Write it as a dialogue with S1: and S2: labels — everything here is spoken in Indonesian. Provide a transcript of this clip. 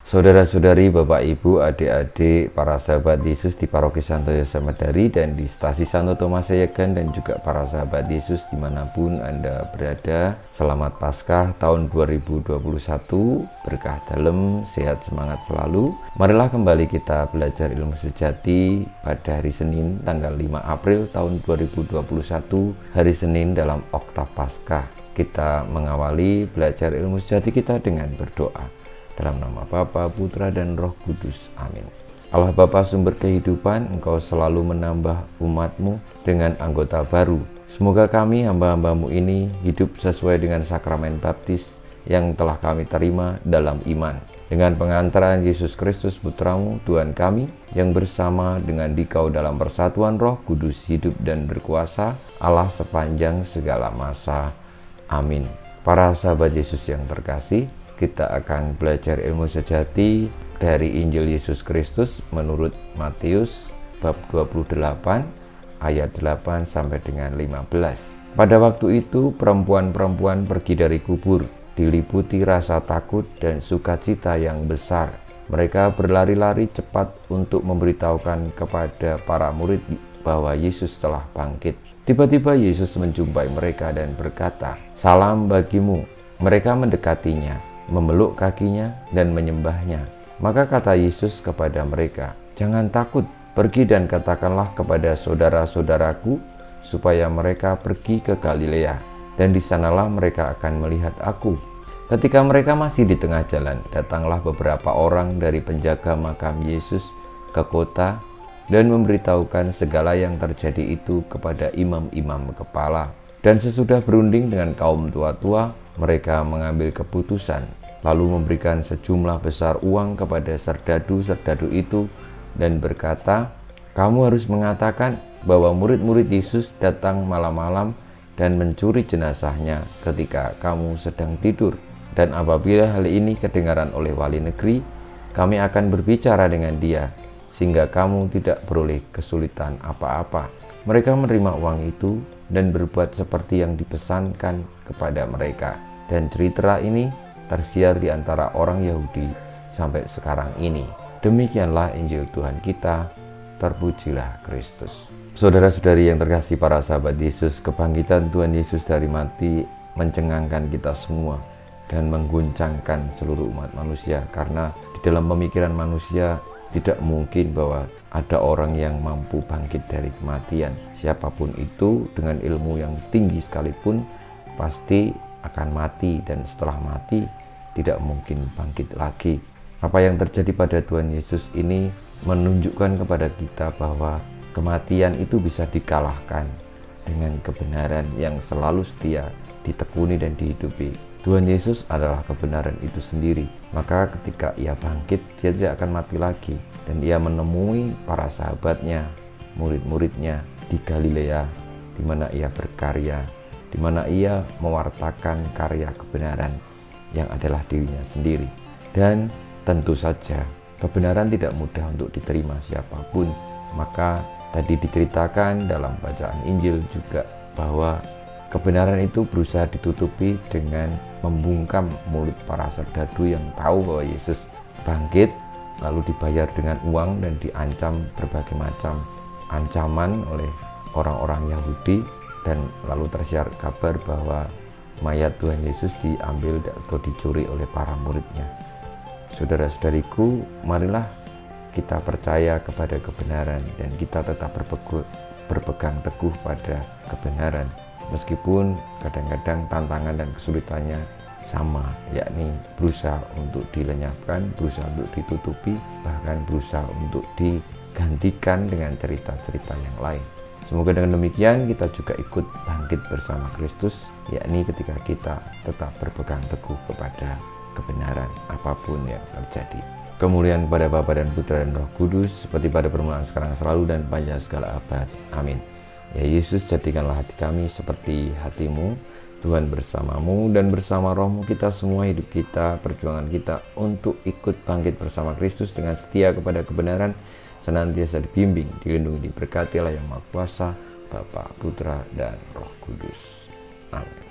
S1: Saudara-saudari, Bapak, Ibu, adik-adik, para sahabat Yesus di Paroki Santo Yosef Medari dan di Stasi Santo Thomas Yegan, dan juga para sahabat Yesus dimanapun Anda berada. Selamat Paskah tahun 2021, berkah dalam, sehat semangat selalu. Marilah kembali kita belajar ilmu sejati pada hari Senin tanggal 5 April tahun 2021, hari Senin dalam Oktav Paskah. Kita mengawali belajar ilmu sejati kita dengan berdoa. Dalam nama Bapa, Putra, dan Roh Kudus. Amin. Allah Bapa sumber kehidupan, Engkau selalu menambah umat-Mu dengan anggota baru. Semoga kami hamba-hamba-Mu ini hidup sesuai dengan sakramen baptis yang telah kami terima dalam iman. Dengan pengantaran Yesus Kristus Putra-Mu, Tuhan kami, yang bersama dengan Dikau dalam persatuan Roh Kudus hidup dan berkuasa, Allah sepanjang segala masa. Amin. Para sahabat Yesus yang terkasih, kita akan belajar ilmu sejati dari Injil Yesus Kristus menurut Matius bab 28 ayat 8 sampai dengan 15. Pada waktu itu perempuan-perempuan pergi dari kubur, diliputi rasa takut dan sukacita yang besar. Mereka berlari-lari cepat untuk memberitahukan kepada para murid bahwa Yesus telah bangkit. Tiba-tiba Yesus menjumpai mereka dan berkata, "Salam bagimu." Mereka mendekatinya, memeluk kakinya dan menyembahnya. Maka kata Yesus kepada mereka, "Jangan takut, pergi dan katakanlah kepada saudara-saudaraku supaya mereka pergi ke Galilea, dan di sanalah mereka akan melihat aku." Ketika mereka masih di tengah jalan, datanglah beberapa orang dari penjaga makam Yesus ke kota dan memberitahukan segala yang terjadi itu kepada imam-imam kepala. Dan sesudah berunding dengan kaum tua-tua, mereka mengambil keputusan, lalu memberikan sejumlah besar uang kepada serdadu-serdadu itu dan berkata, "Kamu harus mengatakan bahwa murid-murid Yesus datang malam-malam dan mencuri jenazahnya ketika kamu sedang tidur. Dan apabila hal ini kedengaran oleh wali negeri, kami akan berbicara dengan dia, sehingga kamu tidak beroleh kesulitan apa-apa." Mereka menerima uang itu dan berbuat seperti yang dipesankan kepada mereka. Dan cerita ini tersiar di antara orang Yahudi sampai sekarang ini. Demikianlah Injil Tuhan kita, terpujilah Kristus. Saudara-saudari yang terkasih, para sahabat Yesus, kebangkitan Tuhan Yesus dari mati mencengangkan kita semua dan mengguncangkan seluruh umat manusia, karena di dalam pemikiran manusia tidak mungkin bahwa ada orang yang mampu bangkit dari kematian. Siapapun itu dengan ilmu yang tinggi sekalipun pasti akan mati, dan setelah mati tidak mungkin bangkit lagi. Apa yang terjadi pada Tuhan Yesus ini menunjukkan kepada kita bahwa kematian itu bisa dikalahkan dengan kebenaran yang selalu setia ditekuni dan dihidupi. Tuhan Yesus adalah kebenaran itu sendiri. Maka ketika ia bangkit, dia tidak akan mati lagi, dan ia menemui para sahabatnya, murid-muridnya di Galilea, di mana ia berkarya, di mana ia mewartakan karya kebenaran yang adalah dirinya sendiri. Dan tentu saja kebenaran tidak mudah untuk diterima siapapun. Maka tadi diceritakan dalam bacaan Injil juga bahwa kebenaran itu berusaha ditutupi dengan membungkam mulut para serdadu yang tahu bahwa Yesus bangkit, lalu dibayar dengan uang dan diancam berbagai macam ancaman oleh orang-orang Yahudi. Dan lalu tersiar kabar bahwa mayat Tuhan Yesus diambil atau dicuri oleh para muridnya. Saudara-saudariku, marilah kita percaya kepada kebenaran dan kita tetap berpegang teguh pada kebenaran. Meskipun kadang-kadang tantangan dan kesulitannya sama, yakni berusaha untuk dilenyapkan, berusaha untuk ditutupi, bahkan berusaha untuk digantikan dengan cerita-cerita yang lain. Semoga dengan demikian kita juga ikut bangkit bersama Kristus, yakni ketika kita tetap berpegang teguh kepada kebenaran apapun yang terjadi. Kemuliaan kepada Bapa dan Putra dan Roh Kudus, seperti pada permulaan, sekarang, selalu, dan panjang segala abad. Amin. Ya Yesus, jadikanlah hati kami seperti hati-Mu. Tuhan bersamamu dan bersama rohmu kita semua, hidup kita, perjuangan kita untuk ikut bangkit bersama Kristus dengan setia kepada kebenaran, senantiasa dibimbing, dilindungi, diberkati oleh Yang Maha Kuasa, Bapa, Putra, dan Roh Kudus. Amin.